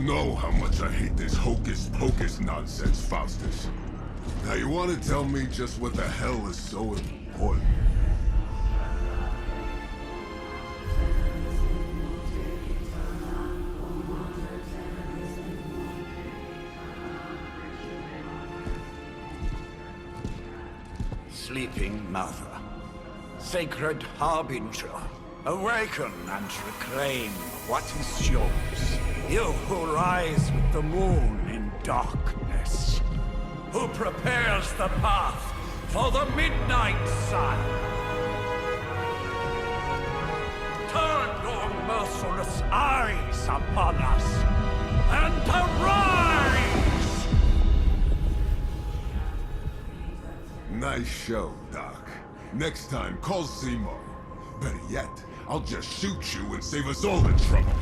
know how much I hate this hocus-pocus nonsense, Faustus. Now you want to tell me just what the hell is so important? Sleeping Mother, sacred harbinger, awaken and reclaim what is yours. You who rise with the moon in darkness, who prepares the path for the midnight sun. Turn your merciless eyes upon us, and arise! Nice show, Doc. Next time, call Seymour. Better yet, I'll just shoot you and save us all the trouble.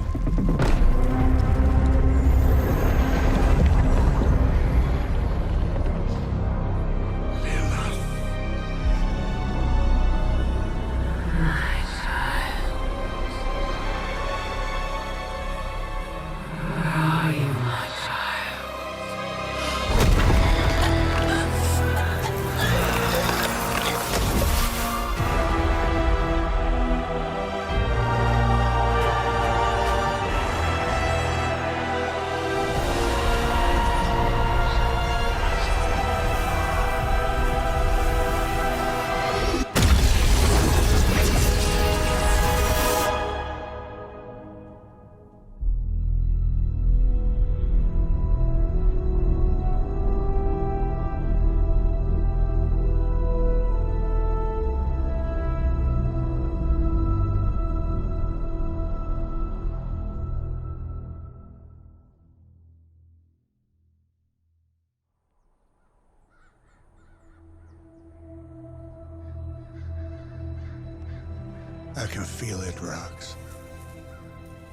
I can feel it, Rox.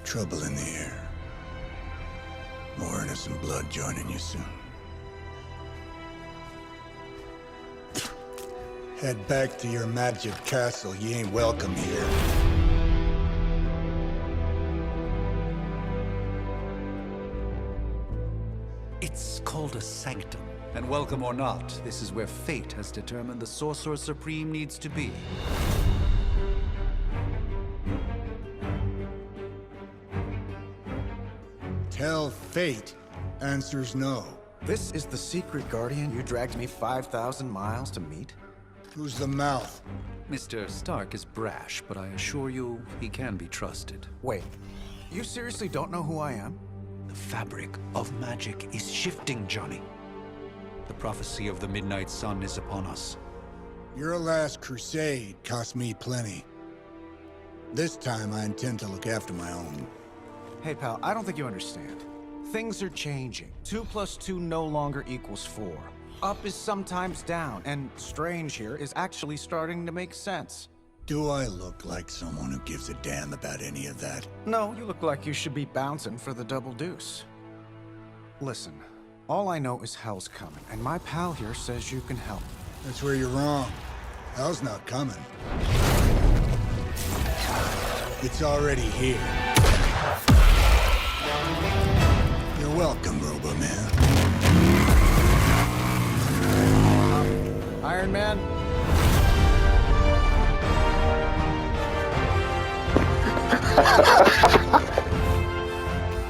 Trouble in the air. More innocent blood joining you soon. Head back to your magic castle. You ain't welcome here. It's called a sanctum. And welcome or not, this is where fate has determined the Sorcerer Supreme needs to be. Tell fate. Answers no. This is the secret guardian you dragged me 5,000 miles to meet? Who's the mouth? Mr. Stark is brash, but I assure you, he can be trusted. Wait, you seriously don't know who I am? The fabric of magic is shifting, Johnny. The prophecy of the Midnight Sun is upon us. Your last crusade cost me plenty. This time I intend to look after my own. Hey pal, I don't think you understand. Things are changing. 2 + 2 no longer equals 4. Up is sometimes down, and strange here is actually starting to make sense. Do I look like someone who gives a damn about any of that? No, you look like you should be bouncing for the double deuce. Listen, all I know is hell's coming, and my pal here says you can help. That's where you're wrong. Hell's not coming. It's already here. You're welcome, Robo-Man. Iron Man?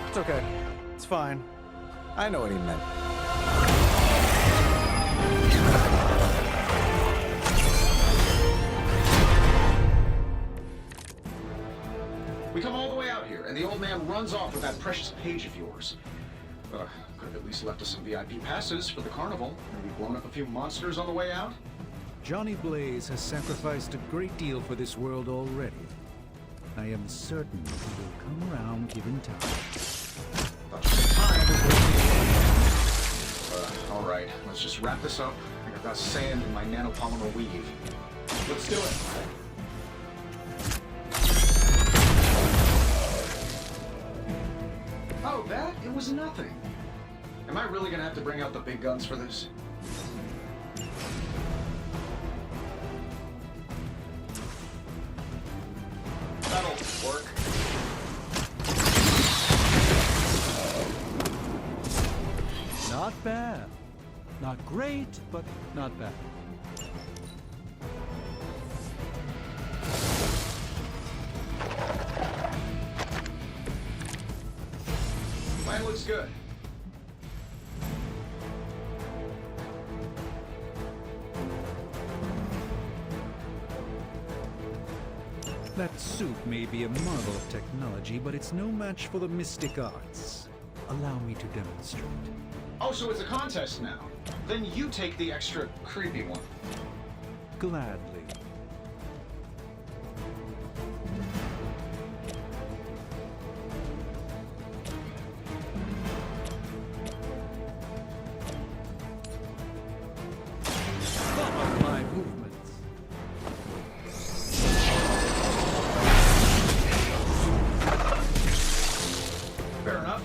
It's okay. It's fine. I know what he meant. We come all the way out here, and the old man runs off with that precious page of yours. Could have at least left us some VIP passes for the carnival. Maybe blown up a few monsters on the way out. Johnny Blaze has sacrificed a great deal for this world already. I am certain he will come around given time. All right, let's just wrap this up. I think I've got sand in my nanopolymer weave. Let's do it. Oh, that? It was nothing. Am I really gonna have to bring out the big guns for this? That'll work. bad. Not great, but not bad. Plan looks good. That suit may be a marvel of technology, but it's no match for the mystic arts. Allow me to demonstrate. Oh, so it's a contest now. Then you take the extra creepy one. Gladly. Follow my movements. Fair enough.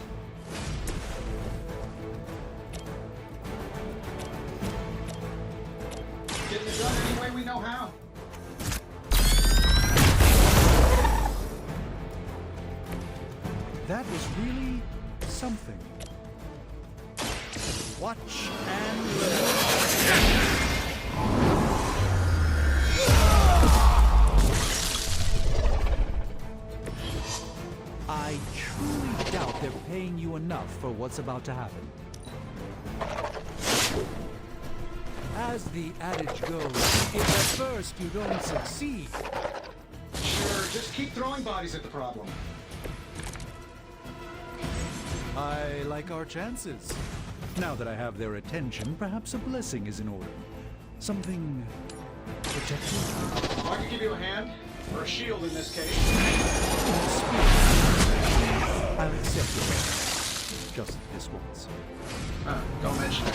Getting it done any way we know how. That was really something. Watch and learn. I truly doubt they're paying you enough for what's about to happen. As the adage goes, if at first you don't succeed, Sure, just keep throwing bodies at the problem. I like our chances. Now that I have their attention, perhaps a blessing is in order. Something protective. I could give you a hand, or a shield in this case. I'll accept it. Just this once. Don't mention it.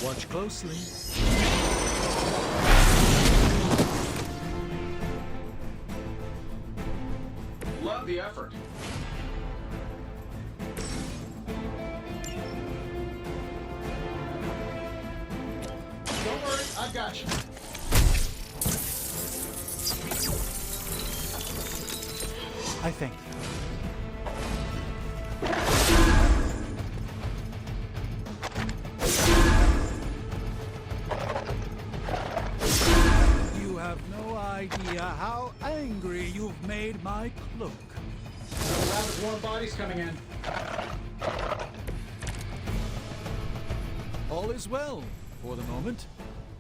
Watch closely. Love the effort. Don't worry, I've got you. I thank you. You have no idea how angry you've made my cloak. Another round of warm bodies coming in. All is well for the moment.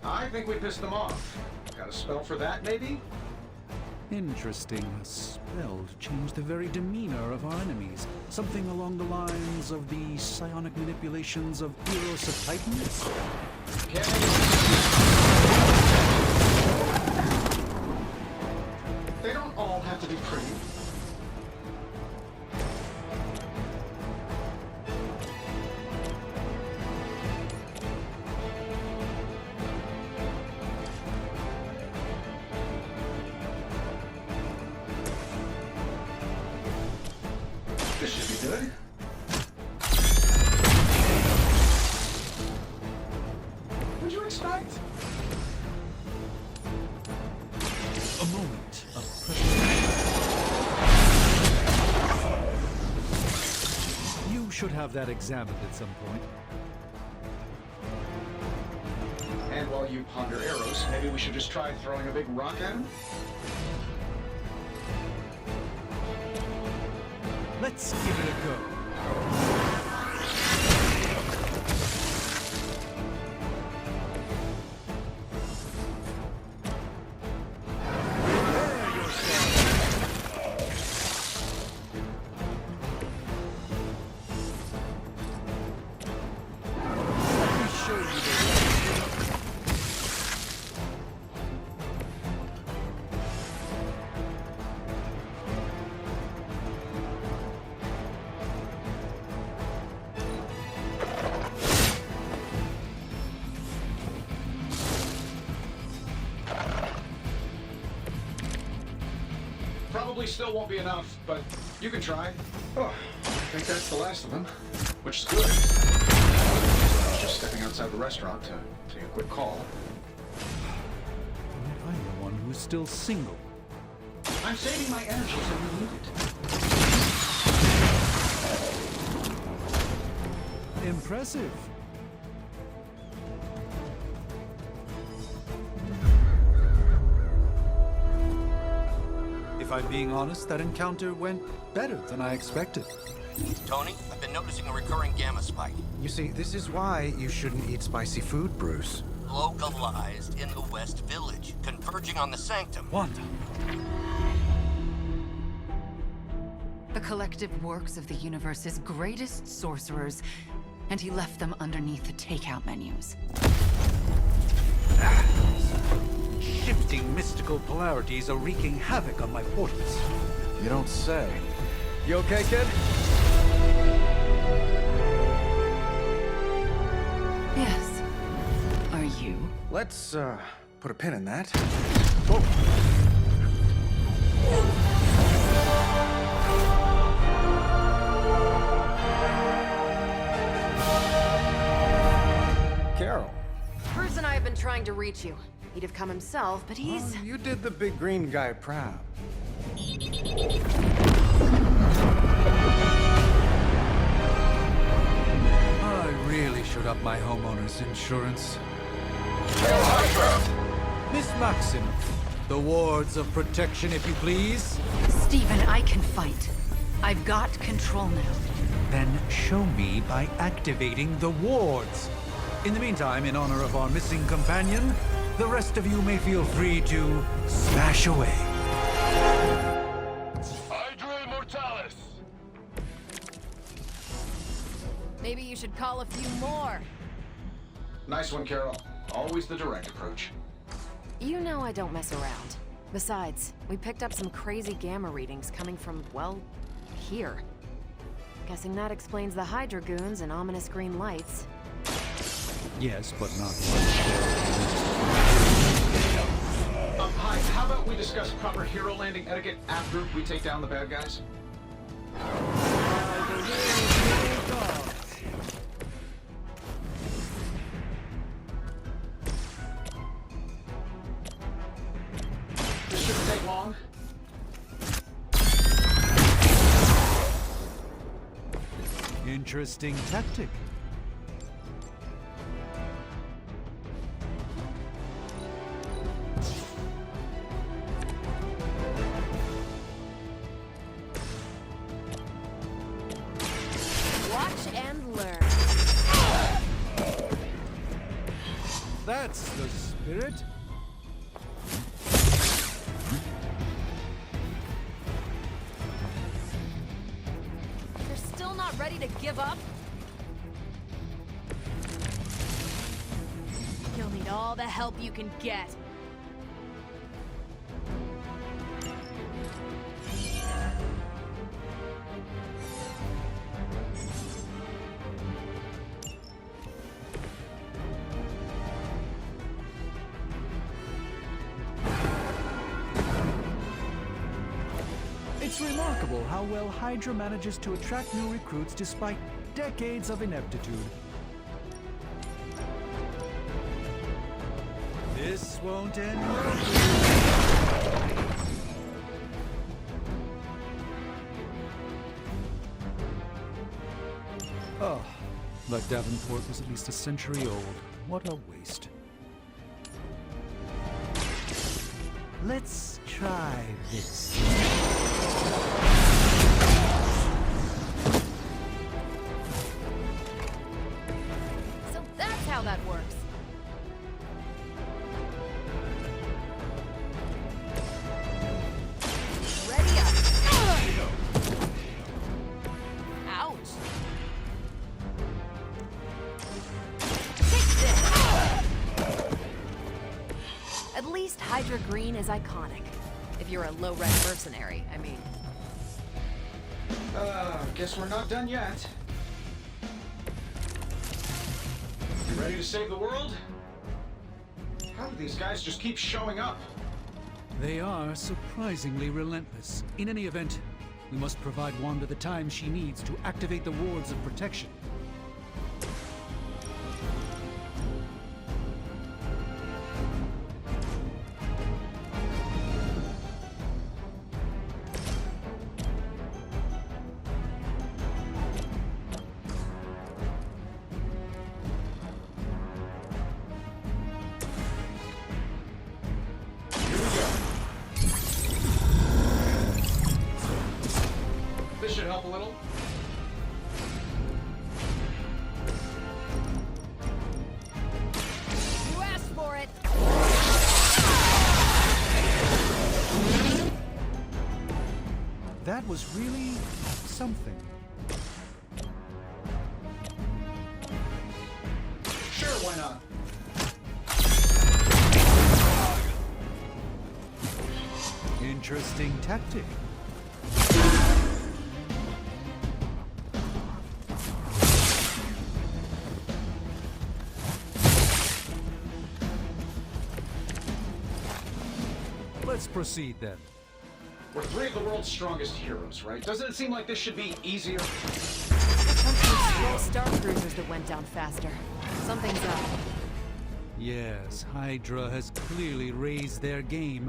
I think we pissed them off. Got a spell for that, maybe? Interesting. A spell to change the very demeanor of our enemies. Something along the lines of the psionic manipulations of Eros of Titans? They don't all have to be pretty. This should be good. What'd you expect? A moment of pressure. You should have that examined at some point. And while you ponder arrows, maybe we should just try throwing a big rock at him? Let's give it a go. Prepare yourself. Let me show you the way. Probably still won't be enough, but you can try. Oh, I think that's the last of them, which is good. I was just stepping outside the restaurant to take a quick call. And I'm the one who's still single. I'm saving my energy so you need it. Impressive. If I'm being honest, that encounter went better than I expected. Tony, I've been noticing a recurring gamma spike. You see, this is why you shouldn't eat spicy food, Bruce. Localized in the West Village, converging on the Sanctum. Wanda. The collective works of the universe's greatest sorcerers, and he left them underneath the takeout menus. Shifting mystical polarities are wreaking havoc on my portals. You don't say. You okay, kid? Yes. Are you? Let's, put a pin in that. Carol. Bruce and I have been trying to reach you. He'd have come himself, but he's... Oh, you did the big green guy proud. I really should up my homeowner's insurance. Miss Maxim, the wards of protection, if you please. Stephen, I can fight. I've got control now. Then show me by activating the wards. In the meantime, in honor of our missing companion, the rest of you may feel free to smash away. Hydra Immortalis! Maybe you should call a few more. Nice one, Carol. Always the direct approach. You know I don't mess around. Besides, we picked up some crazy gamma readings coming from, well, here. Guessing that explains the Hydra goons and ominous green lights. Yes, but not Hi, how about we discuss proper hero landing etiquette after we take down the bad guys? This shouldn't take long. Interesting tactic. Watch and learn. That's the spirit. You're still not ready to give up? You'll need all the help you can get. It's remarkable how well Hydra manages to attract new recruits despite decades of ineptitude. This won't end well. Oh, but Davenport was at least a century old. What a waste. Let's try this. So that's how that works. Ready up. Ouch. Take this. At least Hydra Green is iconic. If you're a low-rent mercenary, I mean. Guess we're not done yet. You ready to save the world? How do these guys just keep showing up? They are surprisingly relentless. In any event, we must provide Wanda the time she needs to activate the wards of protection. That was really something. Sure, why not? Interesting tactic. Let's proceed then. We're three of the world's strongest heroes, right? Doesn't it seem like this should be easier? Those star cruisers that went down faster. Something's up. Yes, Hydra has clearly raised their game.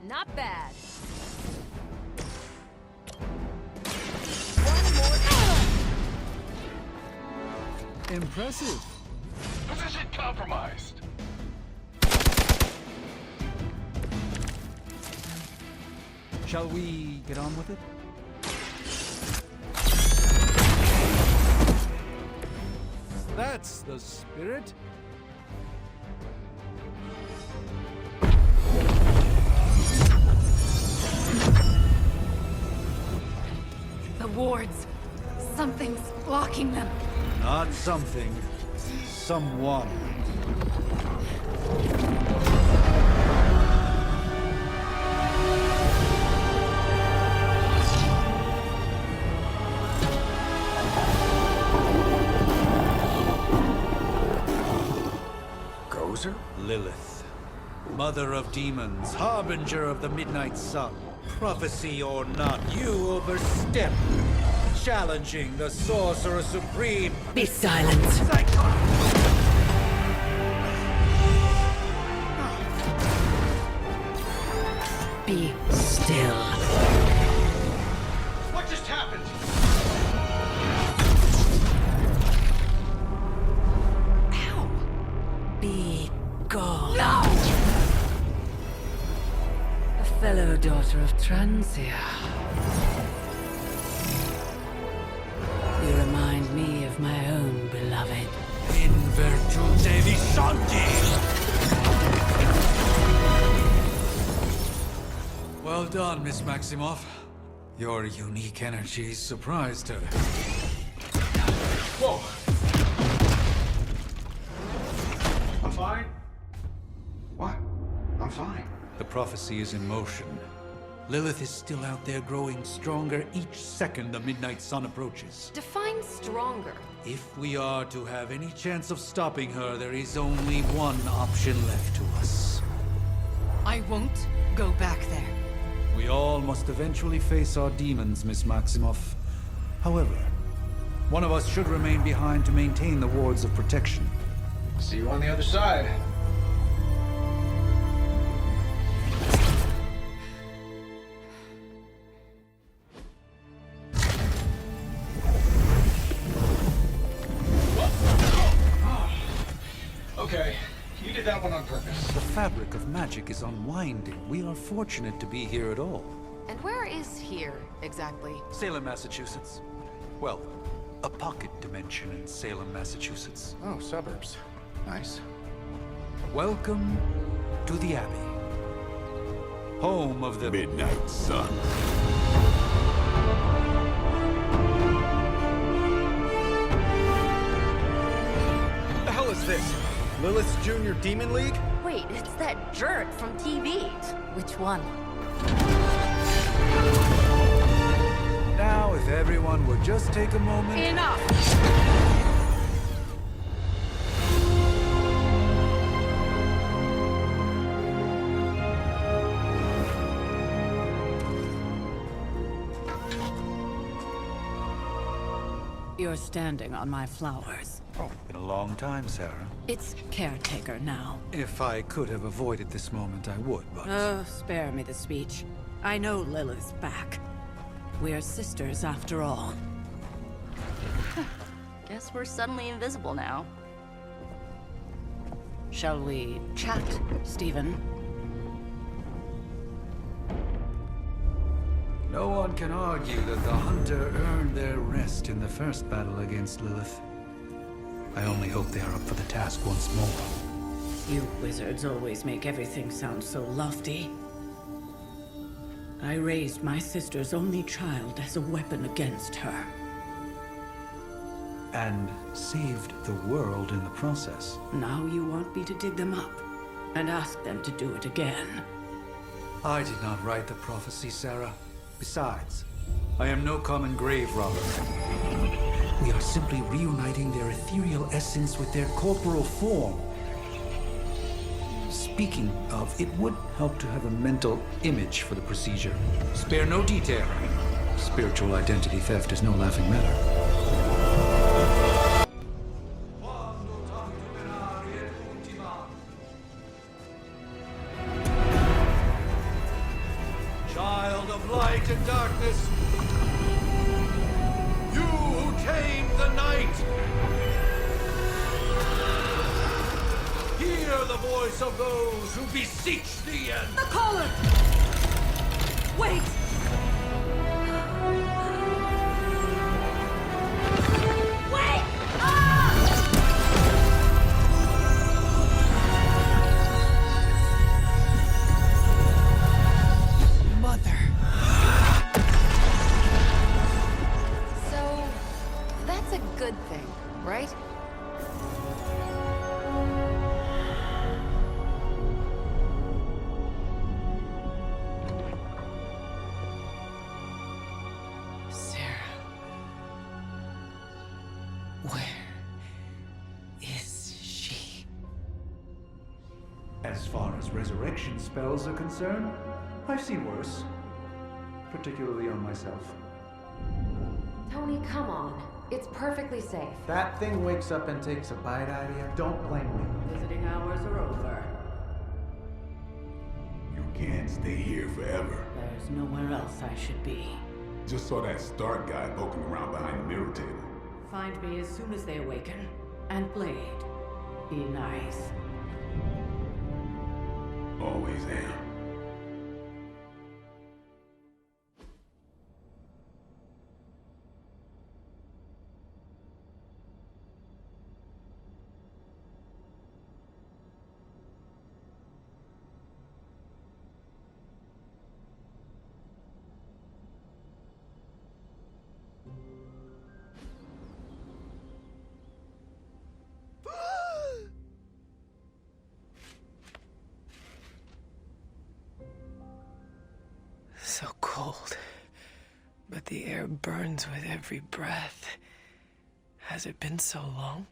Not bad. Impressive. Position compromised. Shall we get on with it? That's the spirit. The wards. Something's blocking them. Not something. Someone. Gozer? Lilith. Mother of demons, harbinger of the midnight sun. Prophecy or not, you overstep. Challenging the Sorcerer Supreme. Be silent. Be still. What just happened? Ow. Be gone. No! A fellow daughter of Transia. You remind me of my own beloved. In virtute vishanti! Well done, Miss Maximoff. Your unique energy surprised her. Whoa! I'm fine. What? I'm fine. The prophecy is in motion. Lilith is still out there growing stronger each second the midnight sun approaches. Define stronger. If we are to have any chance of stopping her, there is only one option left to us. I won't go back there. We all must eventually face our demons, Miss Maximoff. However, one of us should remain behind to maintain the wards of protection. See you on the other side. Okay, you did that one on purpose. The fabric of magic is unwinding. We are fortunate to be here at all. And where is here, exactly? Salem, Massachusetts. Well, a pocket dimension in Salem, Massachusetts. Oh, suburbs. Nice. Welcome to the Abbey. Home of the Midnight Sun. What the hell is this? Lilith's Junior Demon League? Wait, it's that jerk from TV. Which one? Now, if everyone would just take a moment... Enough! You're standing on my flowers. Oh, been a long time, Sarah. It's caretaker now. If I could have avoided this moment, I would, but... Oh, spare me the speech. I know Lilith's back. We're sisters after all. Guess we're suddenly invisible now. Shall we chat, Stephen? No one can argue that the Hunter earned their rest in the first battle against Lilith. I only hope they are up for the task once more. You wizards always make everything sound so lofty. I raised my sister's only child as a weapon against her. And saved the world in the process. Now you want me to dig them up and ask them to do it again. I did not write the prophecy, Sarah. Besides, I am no common grave robber. We are simply reuniting their ethereal essence with their corporal form. Speaking of, it would help to have a mental image for the procedure. Spare no detail. Spiritual identity theft is no laughing matter. Child of light and darkness, you who tame the night, hear the voice of those who beseech thee and... The collar! Wait! Wait! Mother. So, that's a good thing, right? Sarah. Where is she? As far as resurrection spells are concerned, I've seen worse. Particularly on myself. Tony, come on. It's perfectly safe. That thing wakes up and takes a bite out of you. Don't blame me. Visiting hours are over. You can't stay here forever. There's nowhere else I should be. Just saw that Stark guy poking around behind the mirror table. Find me as soon as they awaken. And Blade, be nice. Always am. So cold, but the air burns with every breath. Has it been so long?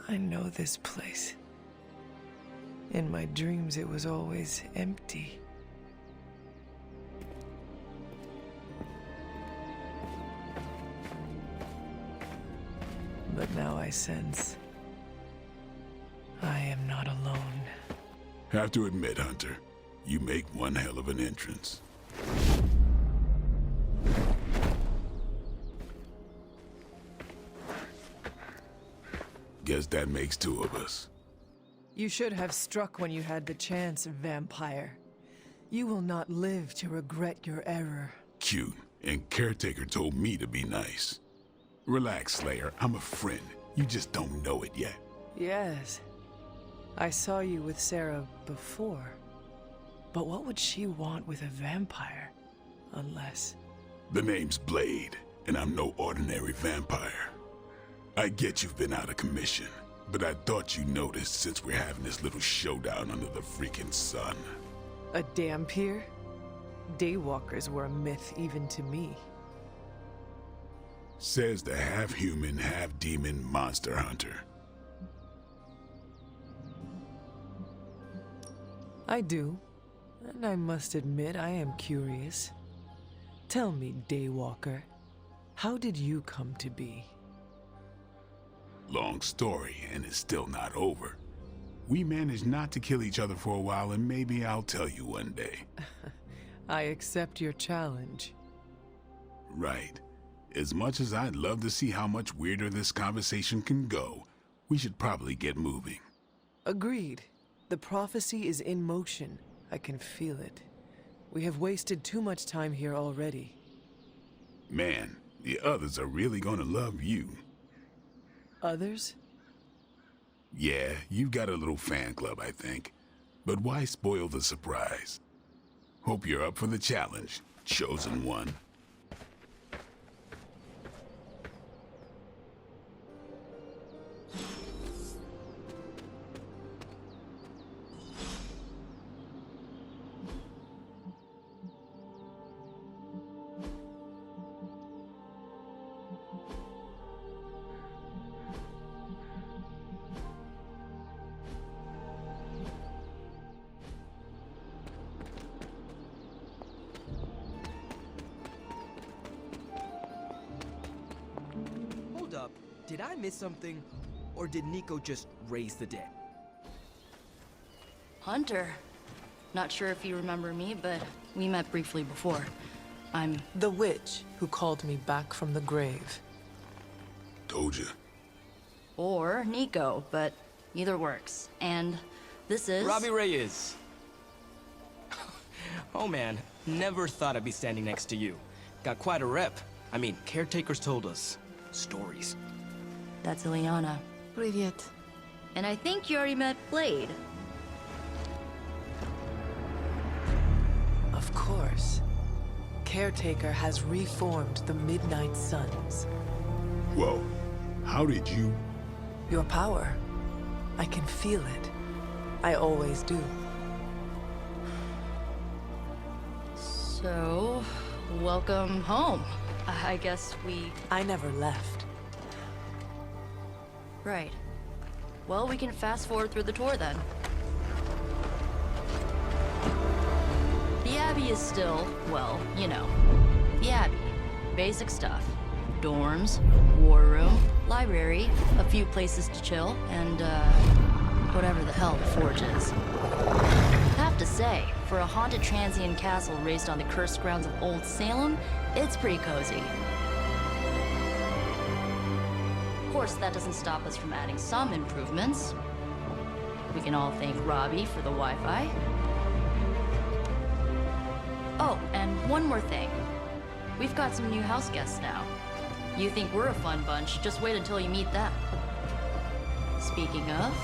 I know this place. In my dreams, it was always empty. But now I sense I am not alone. Have to admit, Hunter, you make one hell of an entrance. Guess that makes two of us. You should have struck when you had the chance, vampire. You will not live to regret your error. Cute, and Caretaker told me to be nice. Relax, Slayer. I'm a friend. You just don't know it yet. Yes. I saw you with Sarah before. But what would she want with a vampire? Unless... The name's Blade, and I'm no ordinary vampire. I get you've been out of commission, but I thought you noticed since we're having this little showdown under the freaking sun. A Dhampir? Daywalkers were a myth even to me. Says the half-human, half-demon monster hunter. I do. And I must admit, I am curious. Tell me, Daywalker, how did you come to be? Long story, and it's still not over. We managed not to kill each other for a while, and maybe I'll tell you one day. I accept your challenge. Right. as much as I'd love to see how much weirder this conversation can go, we should probably get moving. Agreed. The prophecy is in motion. I can feel it. We have wasted too much time here already. Man, the others are really gonna love you. Others? Yeah, you've got a little fan club, I think. But why spoil the surprise? Hope you're up for the challenge, chosen one. Hold up. Did I miss something? Or did Nico just raise the dead? Hunter. Not sure if you remember me, but we met briefly before. I'm... The witch who called me back from the grave. Told you. Or Nico, but either works. And this is... Robbie Reyes. Oh man, never thought I'd be standing next to you. Got quite a rep. I mean, caretakers told us stories. That's Ileana. Привет. And I think you already met Blade. Of course. Caretaker has reformed the Midnight Suns. Whoa, how did you... Your power. I can feel it. I always do. So, welcome home. I guess we... I never left. Right. Well, we can fast forward through the tour then. The Abbey is still, well, you know, the Abbey. Basic stuff. Dorms, war room, library, a few places to chill, and, whatever the hell the Forge is. Have to say, for a haunted transient castle raised on the cursed grounds of Old Salem, it's pretty cozy. Of course, that doesn't stop us from adding some improvements. We can all thank Robbie for the Wi-Fi. Oh, and one more thing. We've got some new house guests now. You think we're a fun bunch, just wait until you meet them. Speaking of,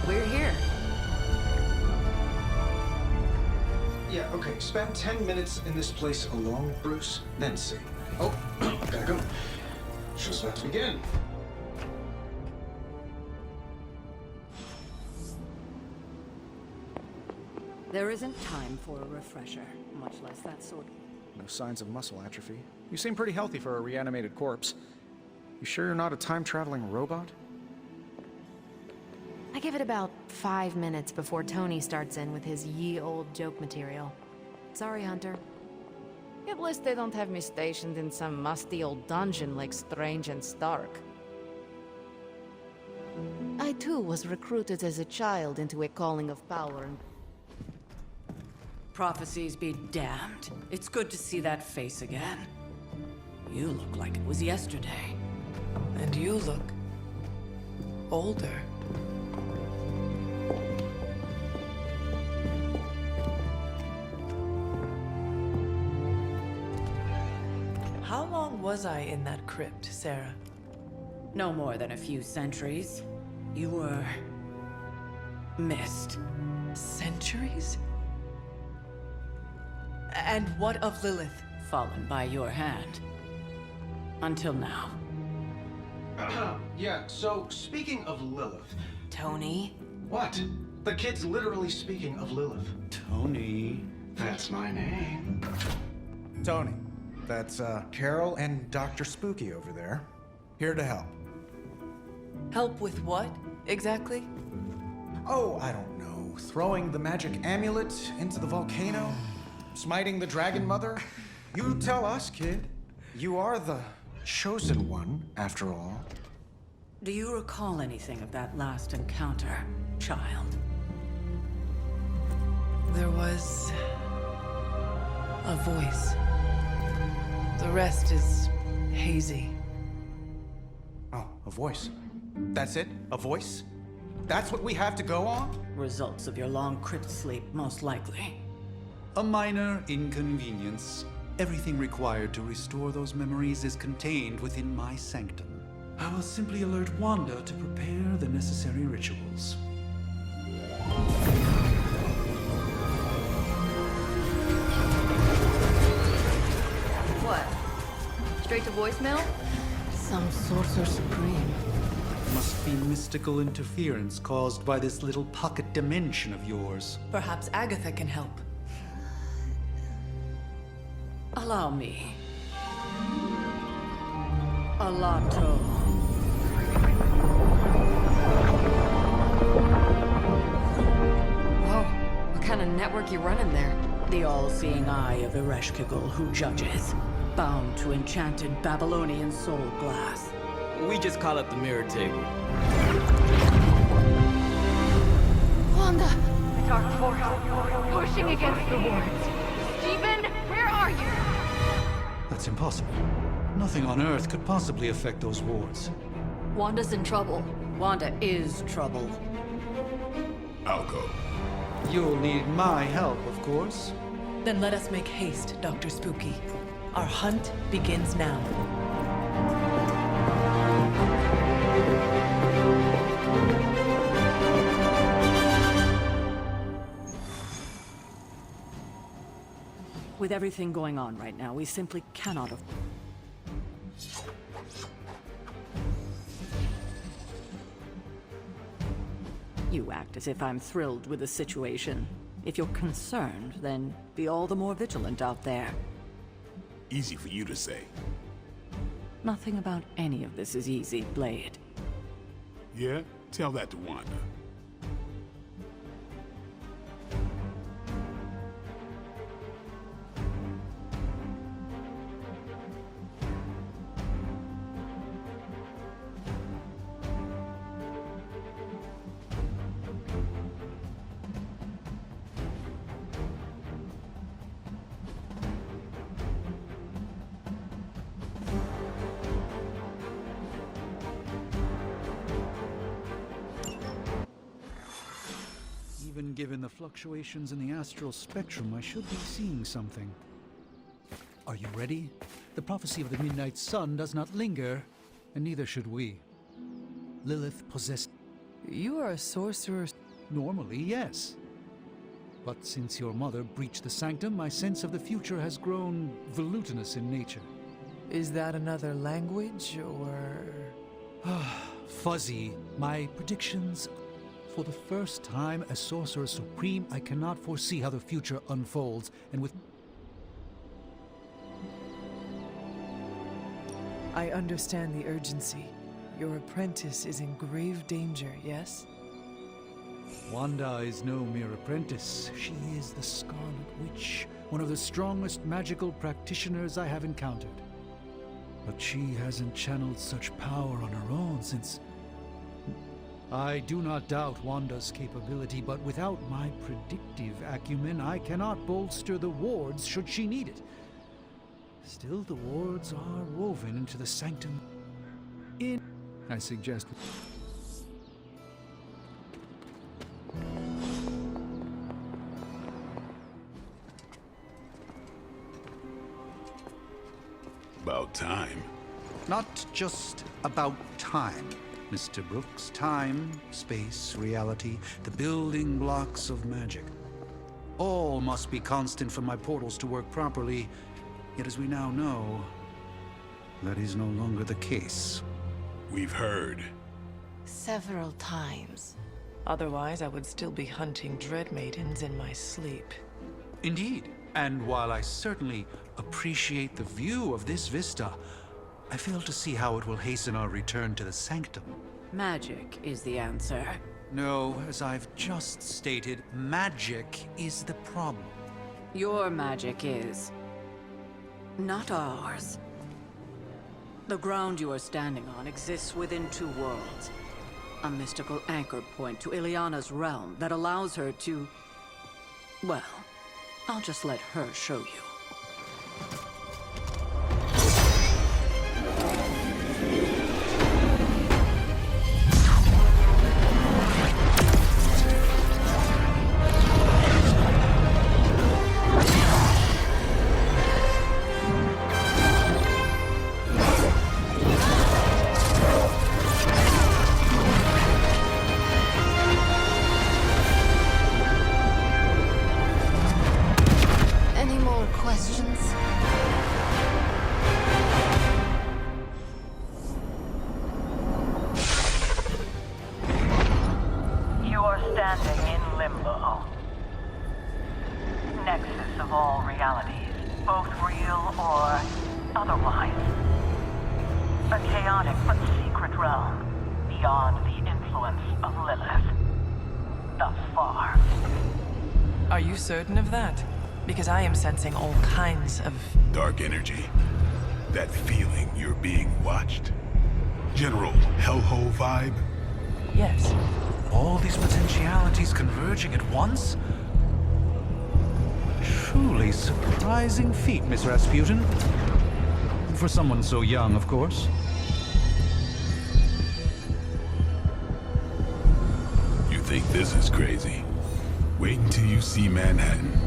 we're here. Yeah, okay. Spend 10 minutes in this place alone, Bruce, then see. Oh, gotta go. Show's about to begin. There isn't time for a refresher, much less that sort. No signs of muscle atrophy. You seem pretty healthy for a reanimated corpse. You sure you're not a time-traveling robot? I give it about 5 minutes before Tony starts in with his ye-old joke material. Sorry, Hunter. At least they don't have me stationed in some musty old dungeon like Strange and Stark. I too was recruited as a child into a calling of power and... Prophecies be damned. It's good to see that face again. You look like it was yesterday. And you look... older. How long was I in that crypt, Sarah? No more than a few centuries. You were... missed. Centuries? And what of Lilith? Fallen by your hand. Until now. Yeah, so speaking of Lilith... Tony? What? The kid's literally speaking of Lilith. Tony. That's my name. Tony. That's, Carol and Dr. Spooky over there. Here to help. Help with what, exactly? Oh, I don't know. Throwing the magic amulet into the volcano? Smiting the Dragon Mother? You tell us, kid. You are the chosen one, after all. Do you recall anything of that last encounter, child? There was... a voice. The rest is hazy. Oh, a voice. That's it? A voice? That's what we have to go on? Results of your long crypt sleep, most likely. A minor inconvenience. Everything required to restore those memories is contained within my sanctum. I will simply alert Wanda to prepare the necessary rituals. What? Straight to voicemail? Some Sorcerer Supreme. Must be mystical interference caused by this little pocket dimension of yours. Perhaps Agatha can help. Allow me. Alato. Whoa, what kind of network you running there? The all-seeing eye of Ereshkigal who judges. Bound to enchanted Babylonian soul glass. We just call it the mirror table. Wanda! The dark force, pushing against the wards. Stephen, where are you? That's impossible. Nothing on Earth could possibly affect those wards. Wanda's in trouble. Wanda is trouble. I'll go. You'll need my help, of course. Then let us make haste, Dr. Spooky. Our hunt begins now. With everything going on right now, we simply cannot You act as if I'm thrilled with the situation. If you're concerned, then be all the more vigilant out there. Easy for you to say. Nothing about any of this is easy, Blade. Yeah? Tell that to Wanda. Even given the fluctuations in the astral spectrum, I should be seeing something. Are you ready? The prophecy of the Midnight Sun does not linger, and neither should we. Lilith possessed... You are a sorcerer. Normally, yes. But since your mother breached the sanctum, my sense of the future has grown volutinous in nature. Is that another language, or...? Fuzzy. My predictions... For the first time as Sorcerer Supreme, I cannot foresee how the future unfolds, and with... I understand the urgency. Your apprentice is in grave danger, yes? Wanda is no mere apprentice. She is the Scarlet Witch, one of the strongest magical practitioners I have encountered. But she hasn't channeled such power on her own since... I do not doubt Wanda's capability, but without my predictive acumen, I cannot bolster the wards should she need it. Still, the wards are woven into the sanctum. I suggest... About time. Not just about time, Mr. Brooks. Time, space, reality, the building blocks of magic. All must be constant for my portals to work properly, yet as we now know, that is no longer the case. We've heard. Several times. Otherwise, I would still be hunting Dread Maidens in my sleep. Indeed, and while I certainly appreciate the view of this vista, I fail to see how it will hasten our return to the sanctum. Magic is the answer. No, as I've just stated, magic is the problem. Your magic is... not ours. The ground you are standing on exists within two worlds. A mystical anchor point to Ileana's realm that allows her to... well, I'll just let her show you. visions? You are standing in limbo. Nexus of all realities, both real or otherwise. A chaotic but secret realm, beyond the influence of Lilith. Thus far. Are you certain of that? Because I am sensing all kinds of... Dark energy. That feeling you're being watched. General hellhole vibe. Yes. All these potentialities converging at once? Truly surprising feat, Miss Rasputin. For someone so young, of course. You think this is crazy? Wait until you see Manhattan.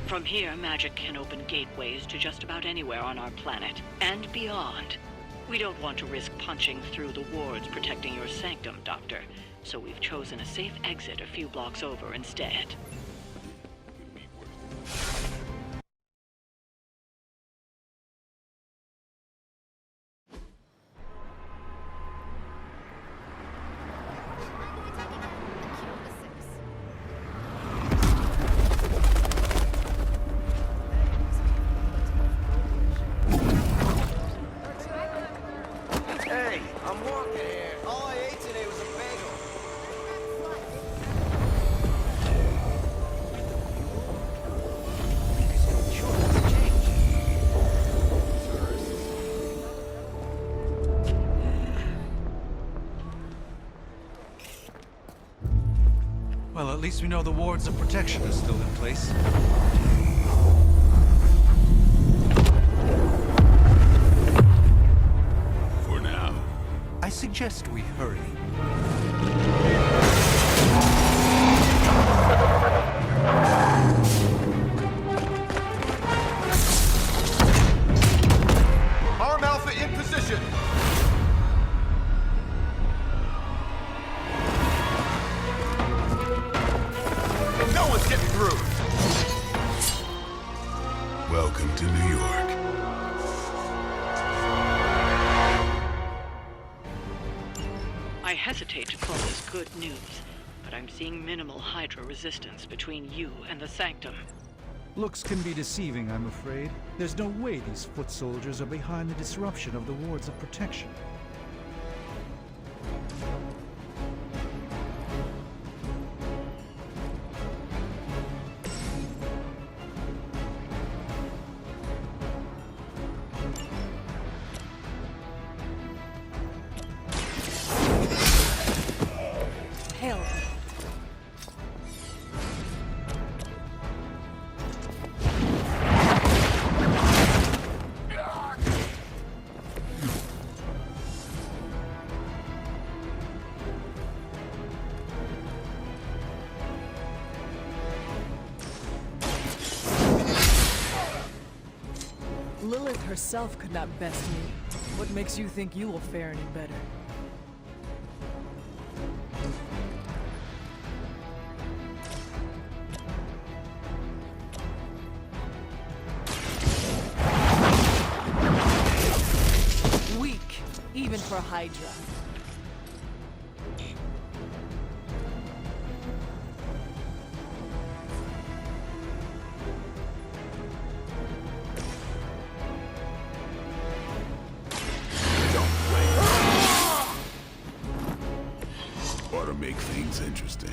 From here, magic can open gateways to just about anywhere on our planet, and beyond. We don't want to risk punching through the wards protecting your sanctum, Doctor, so we've chosen a safe exit a few blocks over instead. Hey, I'm walking here. All I ate today was a bagel. Well, at least we know the wards of protection are still in place. For now. I suggest we hurry. Arm Alpha in position. No one's getting through. Welcome to New York. I hesitate to call this good news, but I'm seeing minimal Hydra resistance between you and the Sanctum. Looks can be deceiving, I'm afraid. There's no way these foot soldiers are behind the disruption of the wards of protection. Hell. Lilith herself could not best me. What makes you think you will fare any better? Weak, even for Hydra. Ought to make things interesting.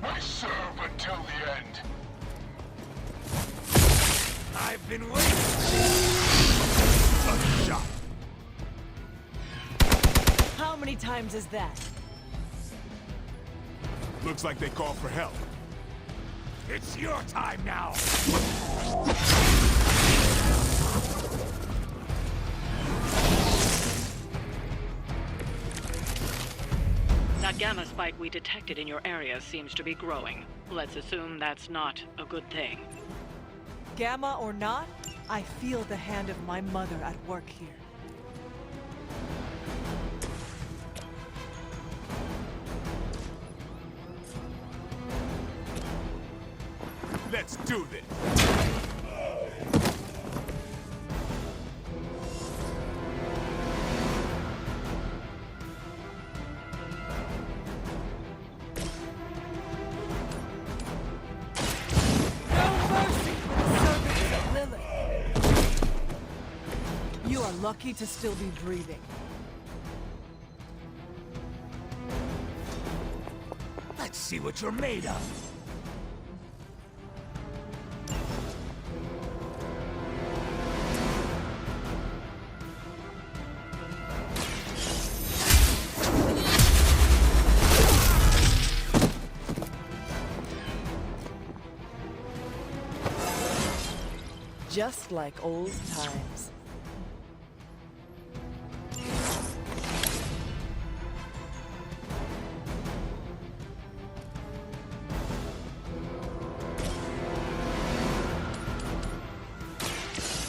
I serve until the end. I've been waiting. A shot. How many times is that? Looks like they call for help. It's your time now. That gamma spike we detected in your area seems to be growing. Let's assume that's not a good thing. Gamma or not, I feel the hand of my mother at work here. Let's do this! You are lucky to still be breathing. Let's see what you're made of. Just like old times.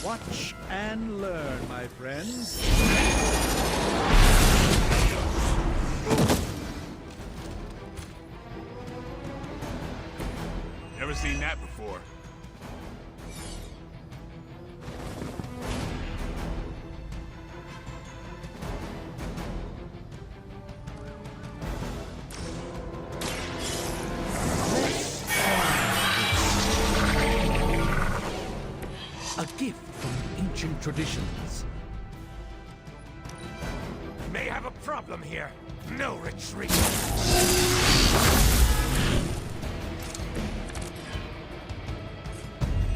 Watch and learn, my friends. Never seen that before. A gift from ancient traditions. May have a problem here. No retreat.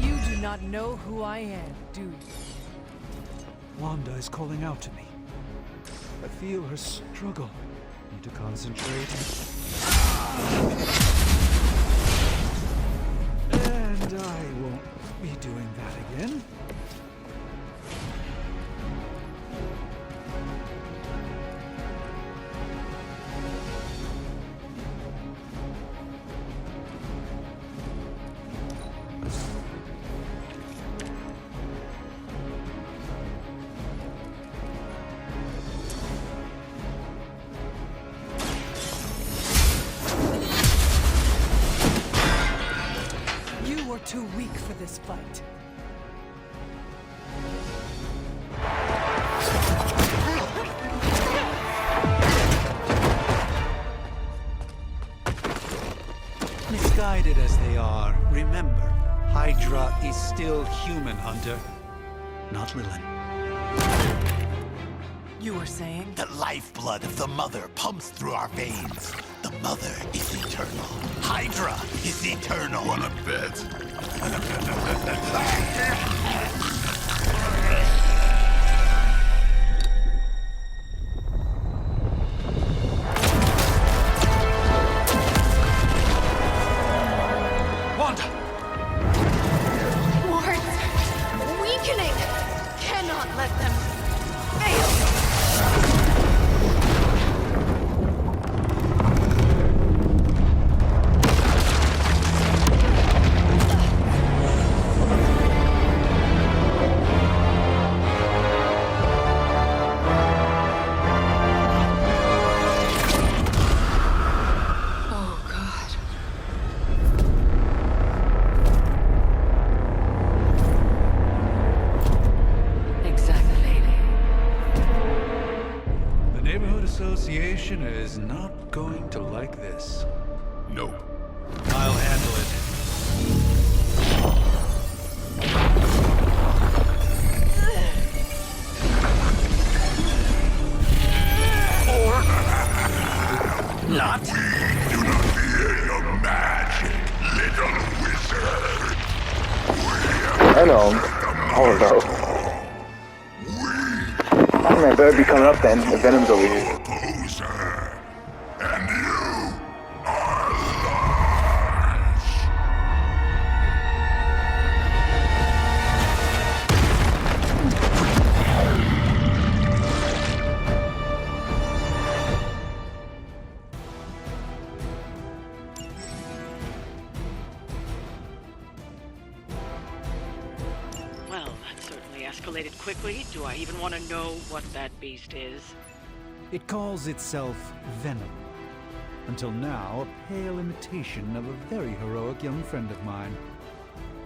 You do not know who I am, do you? Wanda is calling out to me. I feel her struggle. Need to concentrate. And I won't be doing that again. You are too weak for this fight. Misguided as they are, remember, Hydra is still human, Hunter. Not Lilin. You were saying? The lifeblood of the Mother pumps through our veins. The Mother is eternal. Hydra is eternal. Wanna bet? Wanda! Wards! Weakening! Cannot let them fail! Oh, God. Exactly. The Neighborhood Association is not going to like this. Nope. I'll handle it. Not? Do not fear your magic, little wizard. I know. All of those. Iron Man better be coming up then, if Venom's over here. Opposer. And you are Well, that certainly escalated quickly. Do I even want to know what that beast is? It calls itself Venom. Until now, a pale imitation of a very heroic young friend of mine.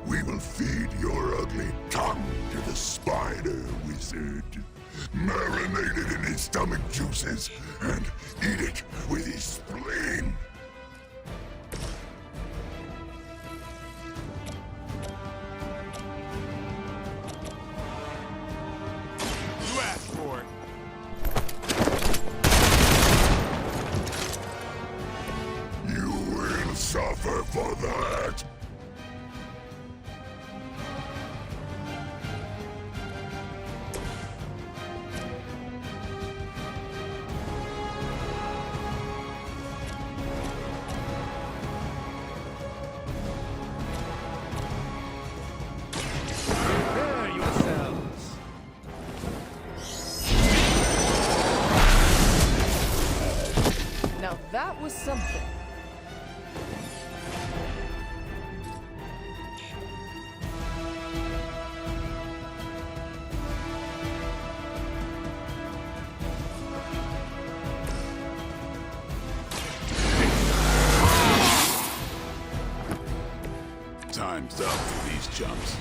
We will feed your ugly tongue to the spider wizard. Marinate it in his stomach juices and eat it with his spleen. You asked for it. You will suffer for that. Prepare yourselves. Now that was something. Time's up for these chumps.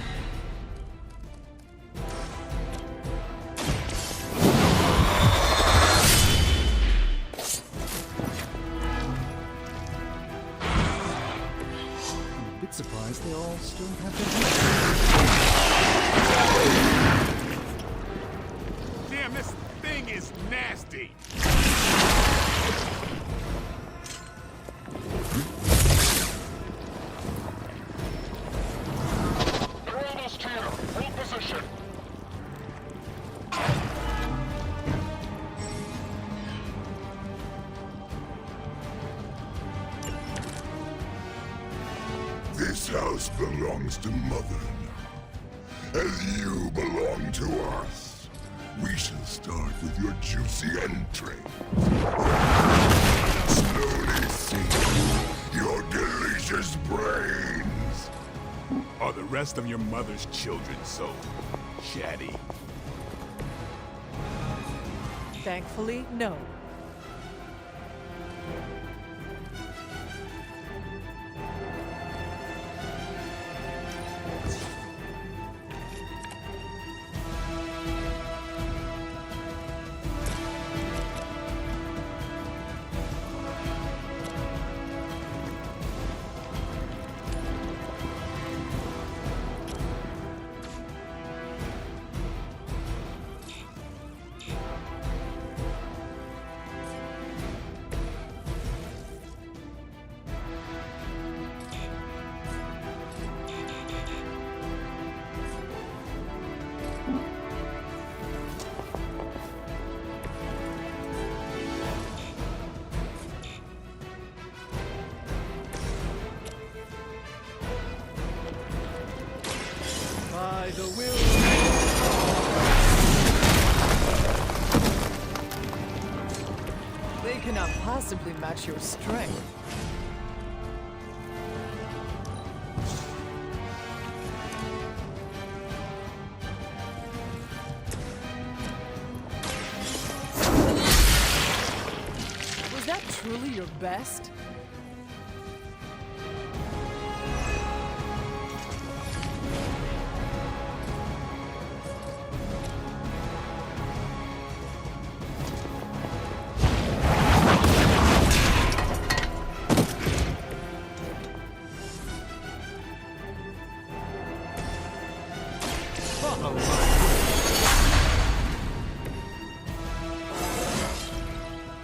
I'm a bit surprised they all still have their Damn, this thing is nasty. They're almost here. Hold position. This house belongs to Mother now, as you belong to us. We shall start with your juicy entrails. Slowly sink your delicious brains. Are the rest of your mother's children so chatty? Thankfully, no. by the will. They cannot possibly match your strength. Was that truly your best?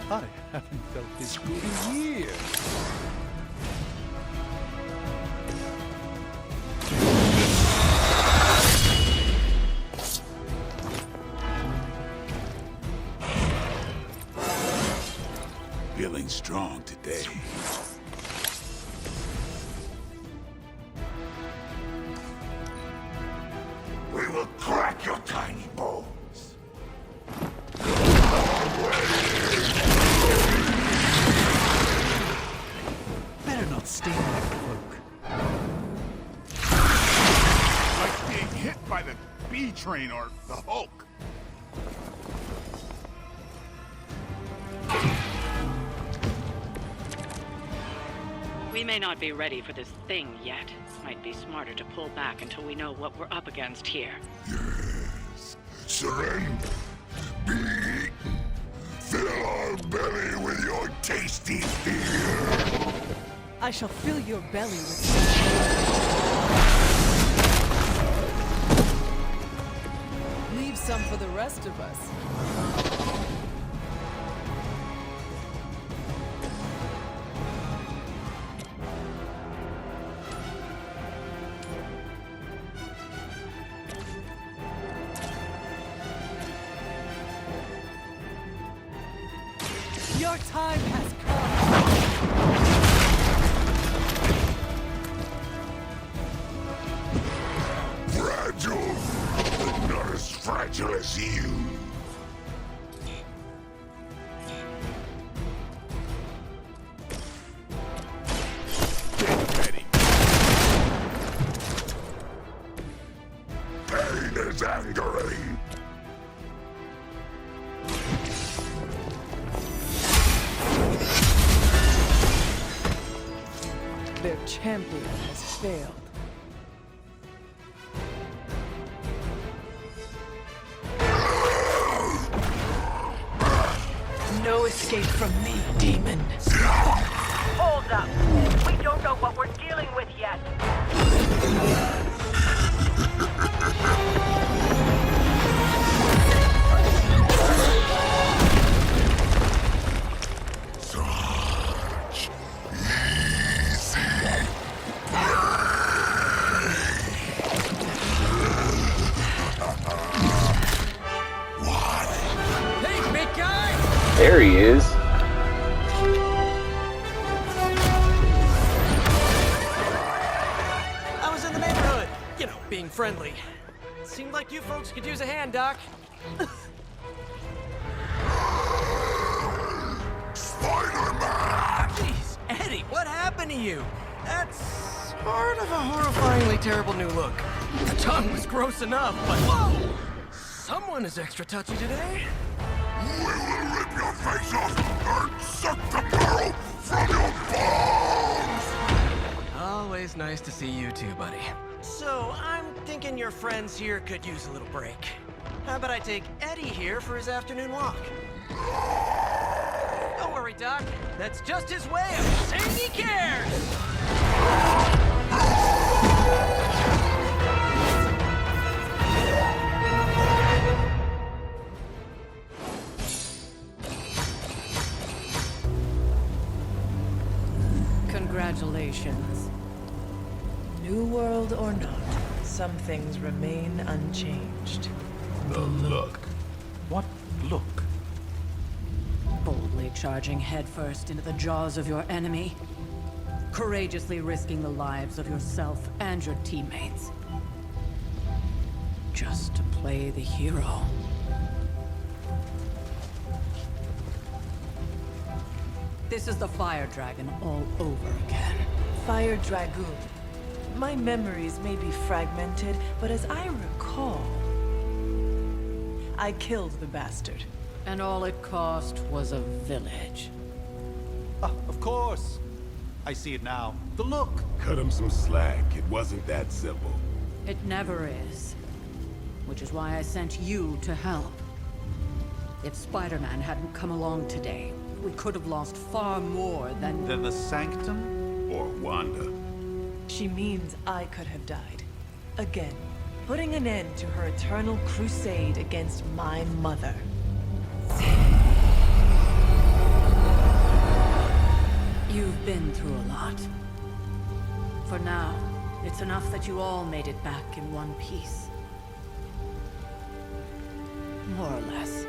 I haven't felt this good in years. Feeling strong today. We will crack your tiny bones. Better not stain that cloak. Like being hit by the B train or the Hulk. We may not be ready for this thing yet. Might be smarter to pull back until we know what we're up against here. Yes. Surrender. Be eaten. Fill our belly with your tasty fear. I shall fill your belly with... Leave some for the rest of us. Your time has come. Fragile, but not as fragile as you. Get ready. Pain is angering. Their champion has failed. No escape from me, demon. Hold up. We don't know what we're dealing with yet. Such easy. What? Hey, big guy! There he is. I was in the neighborhood. You know, being friendly. Seemed like you folks could use a hand, Doc. Spider-Man! Jeez, Eddie, what happened to you? That's sort of a horrifyingly terrible new look. The tongue was gross enough, but whoa! Someone is extra touchy today. We will rip your face off and suck the marrow from your bones! Always nice to see you too, buddy. So, I'm thinking your friends here could use a little break. How about I take Eddie here for his afternoon walk? Don't worry, Doc. That's just his way of saying he cares! Congratulations. New world or not, some things remain unchanged. The look. What look? Boldly charging headfirst into the jaws of your enemy. Courageously risking the lives of yourself and your teammates. Just to play the hero. This is the Fire Dragon all over again. Fire Dragoon. My memories may be fragmented, but as I recall, I killed the bastard. And all it cost was a village. Of course. I see it now. The look. Cut him some slack. It wasn't that simple. It never is. Which is why I sent you to help. If Spider-Man hadn't come along today, we could have lost far more than... The Sanctum? Or Wanda. She means I could have died. Again, putting an end to her eternal crusade against my mother. You've been through a lot. For now, it's enough that you all made it back in one piece. More or less.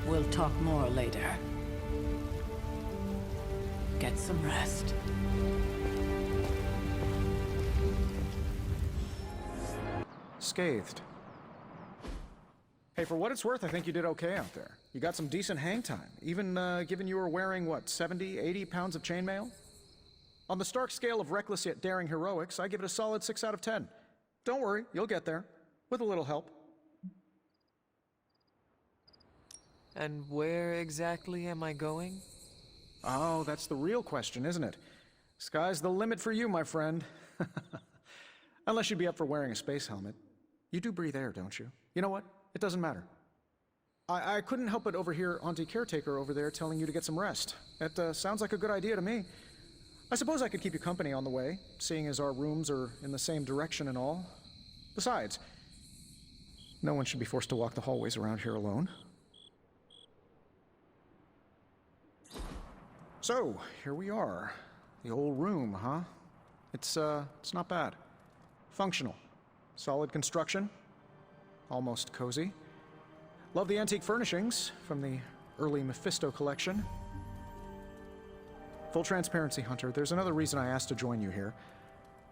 We'll talk more later. Get some rest. Scathed. Hey, for what it's worth, I think you did okay out there. You got some decent hang time, even given you were wearing, what, 70, 80 pounds of chainmail? On the Stark scale of reckless yet daring heroics, I give it a solid 6 out of 10. Don't worry, you'll get there. With a little help. And where exactly am I going? Oh, that's the real question, isn't it? Sky's the limit for you, my friend. Unless you'd be up for wearing a space helmet. You do breathe air, don't you? You know what? It doesn't matter. I couldn't help but overhear Auntie Caretaker over there telling you to get some rest. That sounds like a good idea to me. I suppose I could keep you company on the way, seeing as our rooms are in the same direction and all. Besides, no one should be forced to walk the hallways around here alone. So, here we are. The old room, huh? It's not bad. Functional. Solid construction. Almost cozy. Love the antique furnishings from the early Mephisto collection. Full transparency, Hunter, there's another reason I asked to join you here,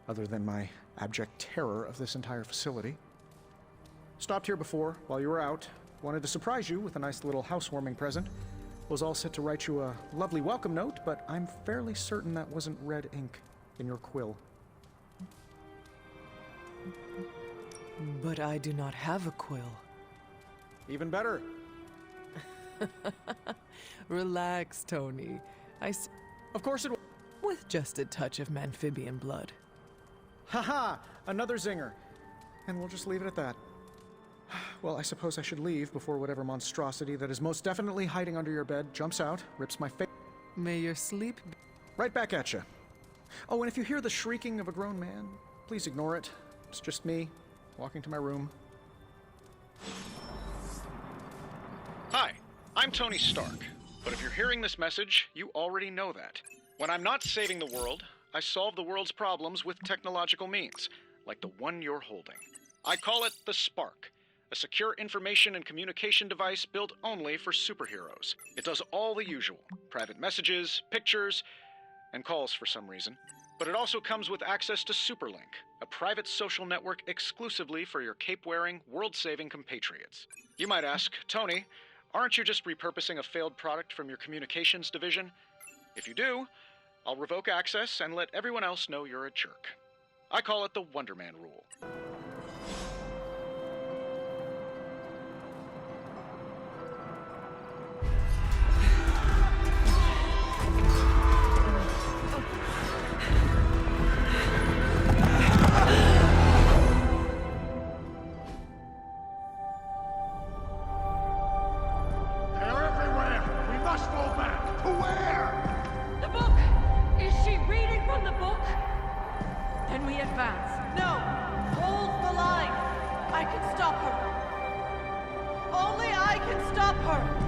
other than my abject terror of this entire facility. Stopped here before, while you were out. Wanted to surprise you with a nice little housewarming present. Was all set to write you a lovely welcome note, but I'm fairly certain that wasn't red ink in your quill. But I do not have a quill. Even better. Relax, Tony. Of course it was. With just a touch of Memphibian blood. Haha! Another zinger. And we'll just leave it at that. Well, I suppose I should leave before whatever monstrosity that is most definitely hiding under your bed jumps out, rips my face. May your sleep be... Right back at you. Oh, and if you hear the shrieking of a grown man, please ignore it. It's just me, walking to my room. Hi, I'm Tony Stark. But if you're hearing this message, you already know that. When I'm not saving the world, I solve the world's problems with technological means, like the one you're holding. I call it the Spark, a secure information and communication device built only for superheroes. It does all the usual, private messages, pictures, and calls for some reason. But it also comes with access to Superlink, a private social network exclusively for your cape-wearing, world-saving compatriots. You might ask, Tony, aren't you just repurposing a failed product from your communications division? If you do, I'll revoke access and let everyone else know you're a jerk. I call it the Wonder Man rule. Only I can stop her!